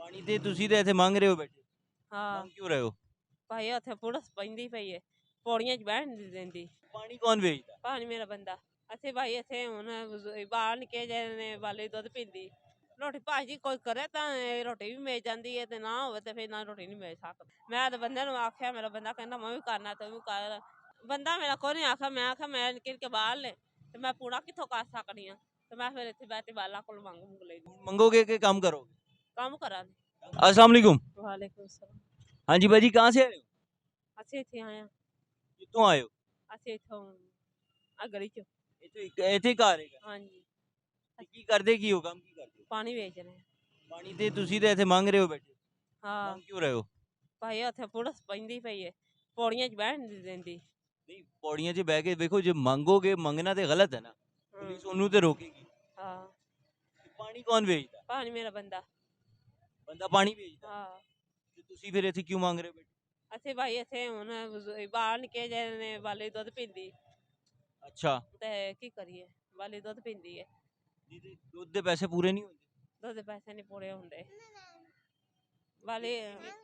ਪਾਣੀ ਤੇ ਤੁਸੀਂ ਤੇ ਇੱਥੇ ਮੰਗ ਰਹੇ ਹੋ ਬੈਠੇ, ਹਾਂ ਮੰਗ ਕਿਉਂ ਰਹੇ ਹੋ? ਭਾਈ ਉੱਥੇ ਪੁਲਿਸ ਪੈਂਦੀ ਪਈ ਏ, ਪੌੜੀਆਂ 'ਚ ਬਹਿਣ ਨਹੀਂ ਦਿੰਦੀ। ਪਾਣੀ ਕੌਣ ਵੇਚਦਾ? ਪਾਣੀ ਮੇਰਾ ਬੰਦਾ ਅਸੀਂ ਭਾਈ ਇੱਥੇ ਹੁਣ ਬਾਹਰ ਨਿਕਲੇ ਜੇ ਨੇ ਵਾਲੇ ਦੁੱਧ ਪੀਂਦੀ ਰੋਟੀ ਭਾਜੀ ਕੋਈ ਕਰੇ ਤਾਂ ਇਹ ਰੋਟੀ ਵੀ ਮਿਲ ਜਾਂਦੀ ਹੈ ਤੇ ਨਾ ਹੋਵੇ ਤੇ ਫਿਰ ਨਾ ਰੋਟੀ ਨਹੀਂ ਮਿਲ ਸਕਦੀ। ਮੈਂ ਤਾਂ ਬੰਦੇ ਨੂੰ ਆਖਿਆ, ਮੇਰਾ ਬੰਦਾ ਕਹਿੰਦਾ ਮੈਂ ਵੀ ਕਰਨਾ ਤੂੰ ਵੀ ਕਰ। ਬੰਦਾ ਮੇਰਾ ਕੋਈ ਨਹੀਂ ਆਖਿਆ, ਮੈਂ ਆਖਿਆ ਮੈਂ ਨਿਕਲ ਕੇ ਬਾਹਰ ਲੈ ਤੇ ਮੈਂ ਪੂਰਾ ਕਿੱਥੋਂ ਕਰ ਸਕਦੀ ਹਾਂ ਤੇ ਮੈਂ ਫਿਰ ਇੱਥੇ ਬੈਠੇ ਬਾਲਾ ਕੋਲ ਮੰਗ ਲਈ ਮੰਗੋਗੇ कि काम करोगे? ਕੰਮ ਕਰਾਂਗੇ। अस्सलाम वालेकुम। ਵਾਲੇਕੁਮ ਸਲਾਮ। हाँ जी भाजी, कहाँ से आए हो? ਅਸੀਂ ਇੱਥੇ ਆਏ ਹਾਂ, कितों आए हो? ਅਸੀਂ ਇੱਥੋਂ ਆ ਗਲੀ 'ਚ। ਇੱਥੇ ਹੀ ਘਰ ਹੈਗਾ? ਹਾਂਜੀ ਤੇ ਕੀ ਕਰਦੇ ਕੀ ਹੋ, ਕੰਮ ਕੀ ਕਰਦੇ ਹੋ? ਪਾਣੀ ਵੇਚ ਰਹੇ ਹਾਂ। ਪਾਣੀ ਤੇ ਤੁਸੀਂ ਤੇ ਇੱਥੇ ਮੰਗ ਰਹੇ ਹੋ ਬੈਠੇ, ਹਾਂ ਮੰਗ ਕਿਉਂ ਰਹੇ ਹੋ? ਭਾਈ ਉੱਥੇ ਪੁਲਿਸ ਪੈਂਦੀ ਪਈ ਏ, ਪੌੜੀਆਂ 'ਚ ਬਹਿਣ ਨਹੀਂ ਦਿੰਦੀ। ਨਹੀਂ, ਪੌੜੀਆਂ 'ਚ ਬਹਿ ਕੇ ਵੇਖੋ, ਜੇ ਮੰਗੋਗੇ, ਮੰਗਣਾ ਤੇ ਗਲਤ ਹੈ ਨਾ, ਪੁਲਿਸ ਉਹਨੂੰ ਤੇ ਰੋਕੇਗੀ। ਹਾਂ ਪਾਣੀ ਕੌਣ ਵੇਚਦਾ? ਪਾਣੀ ਮੇਰਾ ਬੰਦਾ। ਬੰਦਾ ਪਾਣੀ ਵੇਚਦਾ, ਹਾਂ ਤੇ ਤੁਸੀਂ ਫਿਰ ਇੱਥੇ ਕਿਉਂ ਮੰਗ ਰਹੇ ਹੋ ਬੈਠੇ? ਅਸੀਂ ਭਾਈ ਇੱਥੇ ਹੁਣ ਬਾਹਰ ਨਿਕਲੇ ਜੇ ਨੇ ਵਾਲੇ ਦੁੱਧ ਪੀਂਦੀ ਅੱਛਾ, ਤੇ ਕੀ ਕਰੀਏ, ਵਾਲੇ ਦੁੱਧ ਪੀਂਦੀ ਹੈ। ਜਿਹਦੇ ਦੁੱਧ ਦੇ ਪੈਸੇ ਪੂਰੇ ਨਹੀਂ ਹੁੰਦੇ? ਦੁੱਧ ਦੇ ਪੈਸੇ ਨਹੀਂ ਪੂਰੇ ਹੁੰਦੇ ਵਾਲੇ।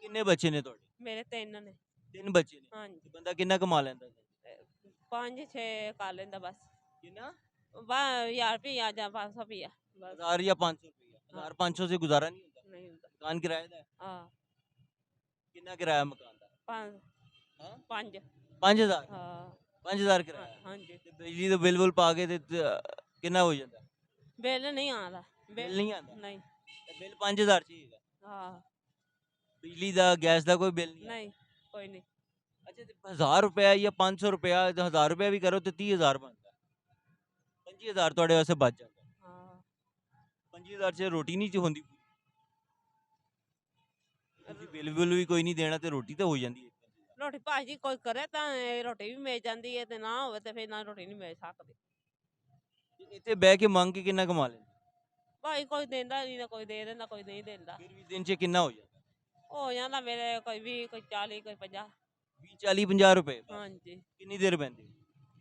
ਕਿੰਨੇ ਬੱਚੇ ਨੇ ਤੁਹਾਡੇ? ਮੇਰੇ ਤਿੰਨ ਨੇ। 3 ਬੱਚੇ ਨੇ? ਹਾਂਜੀ ਤੇ ਬੰਦਾ ਕਿੰਨਾ ਕਮਾ ਲੈਂਦਾ? 5-6 ਕਰ ਲੈਂਦਾ ਬਸ। ਕਿੰਨਾ? 1000 ਰੁਪਇਆ ਜਾਂ 500 ਰੁਪਇਆ ਬਸ। 1000 या 500 रुपया? 1000-500 से गुजारा नहीं होता? ਨਹੀਂ ਹੁੰਦਾ। मकान किराए का है? ਹਾਂ कितना किराया मकान का? 5 5000? ਹਾਂ 5000 किराया? ਹਾਂਜੀ। ਤੇ ਬਿਜਲੀ ਦਾ ਬਿੱਲ ਬੁੱਲ ਪਾ ਕੇ ਤੇ ਕਿੰਨਾ ਹੋ ਜਾਂਦਾ? ਬਿੱਲ ਨਹੀਂ ਆਉਂਦਾ। ਬਿੱਲ ਨਹੀਂ ਆਉਂਦਾ? ਨਹੀਂ। ਤੇ ਬਿੱਲ 5000 ਚਾਹੀਦਾ? ਹਾਂ ਬਿਜਲੀ ਦਾ, ਗੈਸ ਦਾ ਕੋਈ ਬਿੱਲ ਨਹੀਂ? ਨਹੀਂ ਕੋਈ ਨਹੀਂ। ਅੱਛਾ, ਤੇ 1000 ਰੁਪਇਆ ਜਾਂ 500 ਰੁਪਇਆ, 1000 ਰੁਪਇਆ ਵੀ ਕਰੋ ਤੇ 30000 ਬਣਦਾ, 25000 ਤੁਹਾਡੇ ਵਾਸਤੇ ਬਚ ਜਾਂਦਾ। ਹਾਂ 25000 ਚ ਰੋਟੀ ਨਹੀਂ ਹੁੰਦੀ ਪੂਰੀ। ਤੁਸੀਂ ਬਿੱਲ ਵੀ ਕੋਈ ਨਹੀਂ ਦੇਣਾ ਤੇ ਰੋਟੀ ਤਾਂ ਹੋ ਜਾਂਦੀ ਹੈ। ਰੋਟੀ ਭਾਜੀ ਕੋਈ ਕਰੇ ਤਾਂ ਇਹ ਰੋਟੀ ਵੀ ਮਿਲ ਜਾਂਦੀ ਹੈ ਤੇ ਨਾ ਹੋਵੇ ਤੇ ਫਿਰ ਨਾ ਰੋਟੀ ਨਹੀਂ ਮਿਲ ਸਕਦੀ। ਤੇ ਇੱਥੇ ਬਹਿ ਕੇ ਮੰਗ ਕੇ ਕਿੰਨਾ ਕਮਾ ਲੈਂਦੇ? ਭਾਈ ਕੋਈ ਦਿੰਦਾ ਨਹੀਂ, ਕੋਈ ਦੇ ਦਿੰਦਾ, ਕੋਈ ਨਹੀਂ ਦਿੰਦਾ। ਫਿਰ ਵੀ ਦਿਨ ਚ ਕਿੰਨਾ ਹੋ ਜਾਂਦਾ? ਹੋ ਜਾਂਦਾ ਮੇਰੇ ਕੋਈ 20, ਕੋਈ 40, ਕੋਈ 50। 20 40 50 ਰੁਪਏ? ਹਾਂਜੀ ਕਿੰਨੀ ਦੇਰ ਪੈਂਦੀ?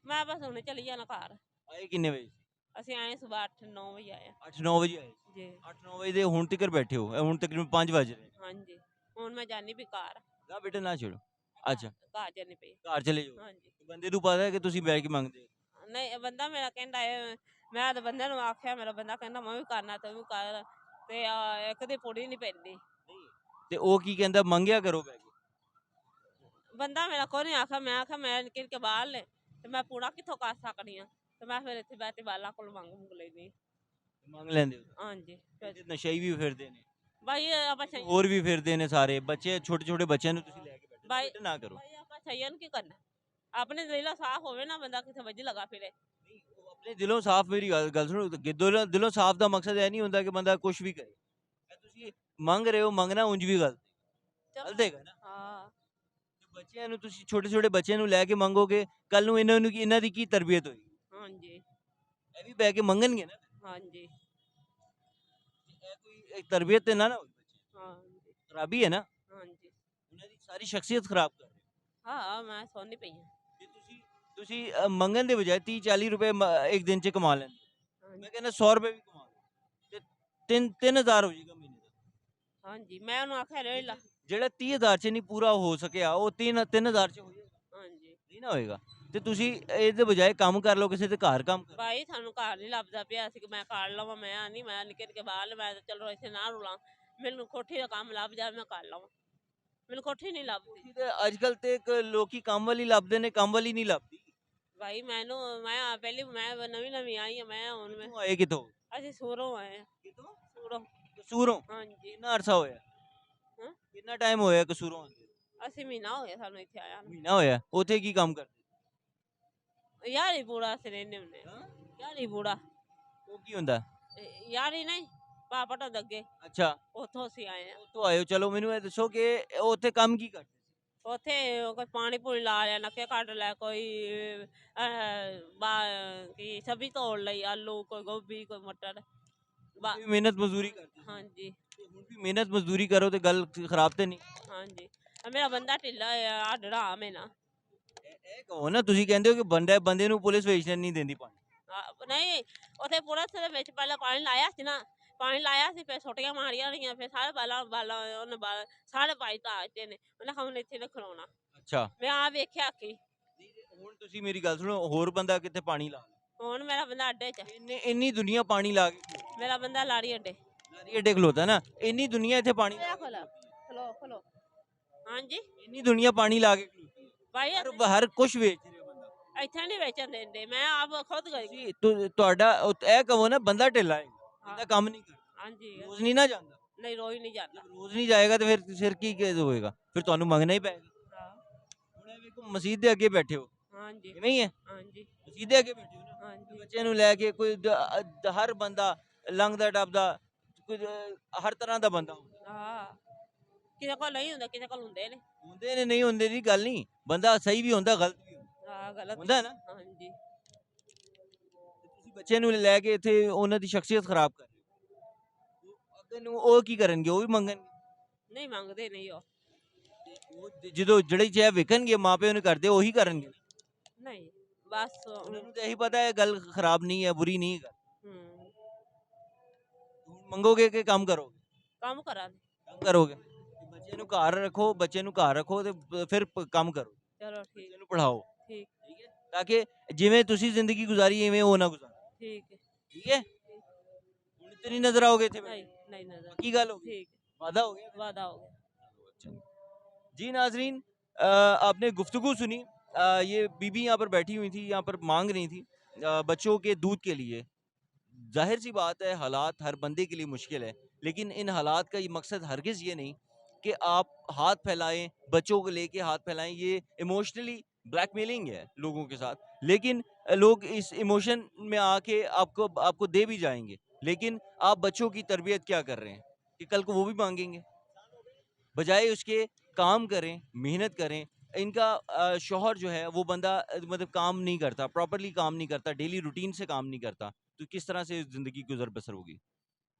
ਮੈਂ ਬਸ ਹੁਣੇ ਚਲੀ ਜਾਣਾ ਘਰ। ਆਏ ਕਿੰਨੇ ਵਜੇ? ਅਸੀਂ ਆਏ ਸੁਬਾਹ 8-9 ਵਜੇ ਆਏ 8-9 ਵਜੇ ਆਏ? ਜੀ। 8-9 ਵਜੇ ਦੇ ਹੁਣ ਤੱਕ ਬੈਠੇ ਹੋ? ਹੁਣ ਤਕਰੀਬਨ 5 ਵਜ ਰਹੇ। ਹਾਂਜੀ ਹੁਣ ਮੈਂ ਜਾਣੀ ਵੀ ਘਰ। ਨਾ ਬੇਟਾ ਨਾ ਛੇੜੋ। ਅੱਛਾ, ਘਰ ਜਾਣੀ ਪਈ। ਘਰ ਚਲੇ ਜਾਓ। ਹਾਂਜੀ ਬੰਦੇ ਨੂੰ ਪਤਾ ਹੈ ਕਿ ਤੁਸੀਂ ਬਹਿ ਕੇ ਮੰਗਦੇ ਹੋ? ਨਹੀਂ, ਬੰਦਾ ਮੇਰਾ ਕਹਿੰਦਾ ਮੈਂ ਤਾਂ ਬੰਦੇ ਨੂੰ ਆਖਿਆ, ਮੇਰਾ ਬੰਦਾ ਕਹਿੰਦਾ ਮੈਂ ਵੀ ਕਰਨਾ ਤੂੰ ਵੀ ਕਰ ਤੇ ਇੱਕ ਦੀ ਪੂੜੀ ਨਹੀਂ ਪੈਂਦੀ। ਤੇ ਉਹ ਕੀ ਕਹਿੰਦਾ, ਮੰਗਿਆ ਕਰੋ ਬਹਿ ਕੇ। ਬੰਦਾ ਮੇਰਾ ਕੋਈ ਨਹੀਂ ਆਖਿਆ, ਮੈਂ ਆਖਿਆ ਮੈਂ ਨਿਕਲ ਕੇ ਬਾਹਰ ਲੈ ਤੇ ਮੈਂ ਪੂਰਾ ਕਿੱਥੋਂ ਕਰ ਸਕਦੀ ਹਾਂ ਤੇ ਮੈਂ ਫਿਰ ਇੱਥੇ ਬੈਠੇ ਬਾਲਾ ਕੋਲ ਮੰਗ ਲੈਂਦੀ। ਮੰਗ ਲੈਂਦੇ ਹੋ? ਹਾਂਜੀ ਇੱਥੇ ਨਸ਼ਈ ਵੀ ਫਿਰਦੇ ਨੇ, ਭਾਈ ਆਪਾਂ ਹੋਰ ਵੀ ਫਿਰਦੇ ਨੇ ਸਾਰੇ ਬੱਚੇ, ਛੋਟੇ ਛੋਟੇ ਬੱਚਿਆਂ ਨੂੰ ਤੁਸੀਂ ਲੈ ਕੇ ਬੈਠੇ ਭਾਈ ਨਾ ਕਰੋ। ਭਾਈ ਆਪਾਂ ਸਹੀਆਂ ਨੂੰ ਕੀ ਕਰਨਾ, ਆਪਣੇ ਦਿਲੋਂ ਸਾਫ਼ ਹੋਵੇ ਨਾ, ਬੰਦਾ ਕਿੱਥੇ ਵੱਜ ਲਗਾ ਫਿਰੇ। ਆਪਣੇ ਦਿਲੋਂ ਸਾਫ਼, ਮੇਰੀ ਗੱਲ ਸੁਣੋ, ਦਿਲੋਂ ਸਾਫ਼ ਦਾ ਮਕਸਦ ਇਹ ਨਹੀਂ ਹੁੰਦਾ ਕਿ ਬੰਦਾ ਕੁਝ ਵੀ ਕਰੇ। ਤੁਸੀਂ ਮੰਗ ਰਹੇ ਹੋ, ਮੰਗਣਾ ਉਂਝ ਵੀ ਗਲਤ ਹੈਗਾ ਨਾ। ਹਾਂ ਬੱਚਿਆਂ ਨੂੰ ਤੁਸੀਂ, ਛੋਟੇ ਛੋਟੇ ਬੱਚਿਆਂ ਨੂੰ ਲੈ ਕੇ ਮੰਗੋਗੇ, ਕੱਲ ਨੂੰ ਇਹਨਾਂ ਦੀ ਕੀ ਤਰਬੀਅਤ ਹੋਏਗੀ? ਹਾਂਜੀ ਇਹ ਵੀ ਬਹਿ ਕੇ ਮੰਗਣਗੇ ਨਾ। ਹਾਂਜੀ ਇਹ ਕੋਈ ਤਰਬੀਅਤ ਤੇ ਨਾ ਹੋਵੇ, ਹਾਂਜੀ ਖਰਾਬੀ ਹੈ ਨਾ, ਹਾਂਜੀ ਉਹਨਾਂ ਦੀ ਸਾਰੀ ਸ਼ਖਸੀਅਤ ਖਰਾਬ ਕਰ ਰਹੇ ਹੋ। ਹਾਂ ਮੈਂ ਸੋਨੀ ਪਈ ਹਾਂ। ਤੇ ਤੁਸੀਂ ਮੰਗਣ ਦੇ ਬਜਾਏ 30 40 ਰੁਪਏ ਇੱਕ ਦਿਨ ਚ ਕਮਾ ਲੈਂਦੇ ਹੋ। ਮੈਂ ਕਹਿੰਦਾ 100 ਰੁਪਏ ਵੀ ਕਮਾ ਲਓ ਤੇ 3000 ਹੋ ਜਾਏਗਾ ਮਹੀਨੇ ਦਾ। ਹਾਂਜੀ ਮੈਂ ਉਹਨੂੰ ਆਖਿਆ ਲੈ ਲਾ। ਜਿਹੜਾ 30000 ਚ ਨਹੀਂ ਪੂਰਾ ਹੋ ਸਕਿਆ, ਉਹ 3000 ਚ ਹੋ ਜਾਏਗਾ? ਹਾਂਜੀ ਨਹੀਂ ਨਾ ਹੋਏਗਾ। ਤੇ ਤੁਸੀਂ ਇਹਦੇ ਬਜਾਏ ਕੰਮ ਕਰ ਲਓ, ਕਿਸੇ ਦੇ ਘਰ ਕੰਮ ਕਰ। ਭਾਈ ਸਾਨੂੰ ਘਰ ਨਹੀਂ ਲੱਭਦਾ ਪਿਆ ਸੀ ਕਿ ਮੈਂ ਕਰ ਲਵਾਂ। ਮੈਂ ਨਹੀਂ, ਮੈਂ ਨਿਕਲ ਕੇ ਬਾਹਰ ਮੈਂ ਤਾਂ ਚਲੋ ਇੱਥੇ ਨਾ ਰੁਲਾਂ, ਮੈਨੂੰ ਕੋਠੀ ਦਾ ਕੰਮ ਲੱਭ ਜਾਵੇ ਮੈਂ ਕਰ ਲਵਾਂ, ਮੈਨੂੰ ਕੋਠੀ ਨਹੀਂ ਲੱਭਦੀ। ਤੇ ਅੱਜ ਕੱਲ ਤੇ ਲੋਕੀ ਕੰਮ ਵਾਲੀ ਲੱਭਦੇ ਨੇ, ਕੰਮ ਵਾਲੀ ਨਹੀਂ ਲੱਭਦੀ। ਭਾਈ ਮੈਂ ਪਹਿਲੀ ਮੈਂ ਨਵੀਂ ਨਵੀਂ ਆਈ ਹਾਂ, ਮੈਂ ਹੁਣ ਮੈਂ ਆਏ ਕਿਤੋਂ? ਅਸੀਂ ਸੂਰੋਂ ਆਏ ਹਾਂ। ਕਿਤੋਂ? ਸੂਰੋਂ। ਕਸੂਰੋਂ? ਹਾਂਜੀ ਕਿੰਨਾ ਅਰਸਾ ਹੋਇਆ? ਹਾਂ ਕਿੰਨਾ ਟਾਈਮ ਹੋਇਆ ਕਸੂਰੋਂ ਆਉਂਦੇ? ਅਸੀਂ ਮਹੀਨਾ ਹੋ ਗਿਆ ਸਾਨੂੰ ਇੱਥੇ ਆਇਆ ਨੂੰ। ਮਹੀਨਾ ਹੋਇਆ? ਉੱਥੇ ਕੀ ਕੰਮ ਕਰਦੇ? ਯਾਰ ਹੀ ਬੂੜਾ ਅਸੀਂ ਰਹਿੰਦੇ ਹੁੰਦੇ। ਯਾਰ ਹੀ ਬੂੜਾ। ਉਹ ਕੀ ਹੁੰਦਾ? ਯਾਰ ਹੀ ਨਹੀਂ, ਪਾਪਾ ਤੋਂ ਅੱਗੇ। ਅੱਛਾ, ਉੱਥੋਂ ਅਸੀਂ ਆਏ ਹਾਂ। ਉੱਥੋਂ ਆਏ ਹੋ। ਚਲੋ ਮੈਨੂੰ ਇਹ ਦੱਸੋ ਕਿ ਉੱਥੇ ਕੰਮ ਕੀ ਕਰਦੇ ਸੀ? ਉੱਥੇ ਕੋਈ ਪਾਣੀ ਪੂਣੀ ਲਾ ਲਿਆ, ਨੱਕੇ ਕੱਢ ਲਿਆ, ਕੋਈ ਕੀ ਸਬਜ਼ੀ ਤੋੜ ਲਈ, ਆਲੂ, ਕੋਈ ਗੋਭੀ, ਕੋਈ ਮਟਰ। ਤੁਸੀਂ ਵੀ ਮਿਹਨਤ ਮਜ਼ਦੂਰੀ ਕਰਦੇ ਸੀ? ਹਾਂਜੀ ਤੇ ਹੁਣ ਵੀ ਮਿਹਨਤ ਮਜ਼ਦੂਰੀ ਕਰੋ ਤੇ ਗੱਲ ਖਰਾਬ ਤੇ ਨਹੀਂ? ਹਾਂਜੀ ਮੇਰਾ ਬੰਦਾ ਢਿੱਲਾ ਆ, ਡਰਾਮ ਹੈ ਨਾ। ਇਹ ਕਹੋ ਨਾ, ਤੁਸੀਂ ਕਹਿੰਦੇ ਹੋ ਕਿ ਬੰਦੇ ਨੂੰ ਪੁਲਿਸ ਵੇਚਣ ਨਹੀਂ ਦਿੰਦੀ ਪਾਣੀ। ਨਹੀਂ, ਉੱਥੇ ਪੁਲਿਸ ਦੇ ਵਿੱਚ ਪਹਿਲਾਂ ਪਾਣੀ ਲਾਇਆ ਸੀ ਨਾ, ਪਾਣੀ ਲਾਇਆ ਸੀ ਫਿਰ ਛੋਟੀਆਂ ਮਾਰੀਆਂ ਰਹੀਆਂ ਫਿਰ ਸਾਰੇ ਬਾਲਾਂ ਉਹਨੇ ਸਾਰੇ ਪਾਈ ਤਾਂ ਦਿੱਤੇ ਨੇ ਉਹਨੇ ਹੁਣ ਇੱਥੇ ਨੇ ਖਲੋਣਾ ਅੱਛਾ ਮੈਂ ਆ ਵੇਖਿਆ ਕੀ ਹੁਣ ਤੁਸੀਂ ਮੇਰੀ ਗੱਲ ਸੁਣੋ, ਹੋਰ ਬੰਦਾ ਕਿੱਥੇ ਪਾਣੀ ਲਾ ਲੇ। ਹੁਣ ਮੇਰਾ ਬੰਦਾ ਅੱਡੇ 'ਚ ਇੰਨੀ ਦੁਨੀਆ ਪਾਣੀ ਲਾ ਕੇ ਮੇਰਾ ਬੰਦਾ ਲਾੜੀ ਅੱਡੇ ਲਾਰੀ ਅੱਡੇ ਖਲੋਤਾ ਨਾ, ਇੰਨੀ ਦੁਨੀਆ ਇੱਥੇ ਪਾਣੀ ਮੇਰਾ ਖਲੋ ਹਾਂਜੀ ਇੰਨੀ ਦੁਨੀਆ ਪਾਣੀ ਲਾ ਕੇ ਖਲੋਤੀ ਹੈ, ਭਾਈ ਹਰ ਕੁਝ ਵੇਚ ਰਿਹਾ ਬੰਦਾ। ਇੱਥੇ ਨਹੀਂ ਵੇਚਣ ਦਿੰਦੇ ਮੈਂ ਆਪ ਖੁਦ ਗਈ ਤੁਸੀਂ ਤੁਹਾਡਾ ਇਹ ਕਹੋ ਨਾ, ਬੰਦਾ ਢਿੱਲਾ ਹੈ, ਬੰਦਾ ਕੰਮ ਨਹੀਂ ਕਰਦਾ, ਹਾਂਜੀ ਰੋਜ਼ ਨਹੀਂ ਨਾ ਜਾਂਦਾ। ਨਹੀਂ ਰੋਜ਼ ਨਹੀਂ ਜਾਂਦਾ ਰੋਜ਼ ਨਹੀਂ ਜਾਏਗਾ ਤੇ ਫਿਰ ਕੀ ਹੋਏਗਾ, ਫਿਰ ਤੁਹਾਨੂੰ ਮੰਗਣਾ ਹੀ ਪਏਗਾ। ਹਾਂ, ਹੁਣ ਇਹ ਵੇਖੋ ਮਸਜਿਦ ਦੇ ਅੱਗੇ ਬੈਠੇ ਹੋ, ਹਾਂਜੀ ਕਿਵੇਂ ਹੀ ਹੈ, ਹਾਂਜੀ ਮਸਜਿਦ ਦੇ ਅੱਗੇ ਬੈਠੇ ਹੋ ਨਾ, ਹਾਂਜੀ ਬੱਚੇ ਨੂੰ ਲੈ ਕੇ ਕੋਈ ਹਰ ਬੰਦਾ ਲੰਘਦਾ ਟੱਪਦਾ, ਕੁਝ ਹਰ ਤਰ੍ਹਾਂ ਦਾ ਬੰਦਾ ਹੁੰਦਾ। ਹਾਂ ਕਿਸੇ ਕੋਲ ਨਹੀਂ ਹੁੰਦਾ ਕਿਸੇ ਕੋਲ ਹੁੰਦੇ ਨੇ ਹੁੰਦੇ ਨੇ, ਨਹੀਂ ਹੁੰਦੇ ਦੀ ਗੱਲ ਨਹੀਂ, ਬੰਦਾ ਸਹੀ ਵੀ ਹੁੰਦਾ ਗਲਤ ਵੀ ਹੁੰਦਾ, ਹਾਂ ਗਲਤ ਹੁੰਦਾ ਹੈ ਨਾ। ਹਾਂਜੀ ਤੁਸੀਂ ਬੱਚੇ ਨੂੰ ਲੈ ਕੇ ਇੱਥੇ ਉਹਨਾਂ ਦੀ ਸ਼ਖਸੀਅਤ ਖਰਾਬ ਕਰ ਰਹੇ ਹੋ, ਅੱਗੇ ਨੂੰ ਉਹ ਕੀ ਕਰਨਗੇ, ਉਹ ਵੀ ਮੰਗਣਗੇ। ਨਹੀਂ ਮੰਗਦੇ ਨਹੀਂ ਉਹ ਜਦੋਂ ਜਿਹੜੀ ਚੀਜ਼ ਵਿਕਣਗੇ ਮਾਪਿਆਂ ਨੂੰ ਕਰਦੇ ਉਹੀ ਕਰਨਗੇ, ਨਹੀਂ ਬਸ ਉਹਨਾਂ ਨੂੰ ਤਾਂ ਇਹੀ ਪਤਾ ਹੈ ਗੱਲ ਖਰਾਬ ਨਹੀਂ ਹੈ, ਬੁਰੀ ਨਹੀਂ ਹੈ। ਹੂੰ ਹੁਣ ਮੰਗੋਗੇ ਕਿ ਕੰਮ ਕਰੋਗੇ? ਕੰਮ ਕਰਾਂਗੇ ਕੰਮ ਕਰੋਗੇ, ਬੱਚੇ ਨੂੰ ਘਰ ਰੱਖੋ, ਬੱਚੇ ਨੂੰ ਘਰ ਰੱਖੋ ਤੇ ਫਿਰ ਕੰਮ ਕਰੋ, ਚਲੋ ਠੀਕ ਬੱਚੇ ਨੂੰ ਪੜ੍ਹਾਓ, ਠੀਕ ਠੀਕ ਹੈ, ਤਾਂ ਕਿ ਜਿਵੇਂ ਤੁਸੀਂ ਜ਼ਿੰਦਗੀ ਗੁਜ਼ਾਰੀ ਐਵੇਂ ਉਹ ਨਾ ਗੁਜ਼ਾਰੇ, ਠੀਕ ਹੈ ਠੀਕ ਹੈ। ਹੁਣ ਤੇ ਨਹੀਂ ਨਜ਼ਰ आओगे ਇੱਥੇ नहीं नहीं नजर पक्की गल होगी, ठीक वादा हो गया। वादा हो गया अच्छा जी नाजरीन, आपने गुफ्तगू सुनी, ये बीबी यहाँ पर बैठी हुई थी, यहाँ पर मांग रही थी बच्चों के दूध के लिए। जाहिर सी बात है, हालात हर बंदे के लिए मुश्किल है, लेकिन इन हालात का ये मकसद हरगिज़ ये नहीं कि आप हाथ फैलाएं, बच्चों को लेके हाथ फैलाएं, ये इमोशनली ब्लैकमेलिंग है लोगों के साथ। लेकिन लोग इस इमोशन में आके आपको दे भी जाएंगे, लेकिन आप बच्चों की तरबियत क्या कर रहे हैं कि कल को वो भी मांगेंगे। बजाय उसके काम करें, मेहनत करें। इनका शौहर जो है वो बंदा मतलब काम नहीं करता, प्रॉपर्ली काम नहीं करता, डेली रूटीन से काम नहीं करता, तो किस तरह से ज़िंदगी गुजर बसर होगी,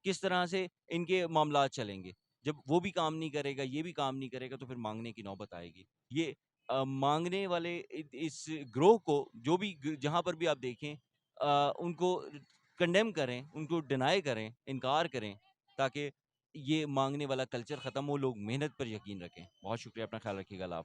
किस तरह से इनके मामलात चलेंगे। जब वो भी काम नहीं करेगा, ये भी काम नहीं करेगा, तो फिर मांगने की नौबत आएगी। ये मांगने वाले इस ग्रोह को जो भी जहाँ पर भी आप देखें, उनको कंडेम करें, उनको डिनाई करें, इनकार करें, ताकि ये मांगने वाला कल्चर ख़त्म हो, लोग मेहनत पर यकीन रखें। बहुत शुक्रिया, अपना ख्याल रखिएगा। अल्लाह हाफ़िज़।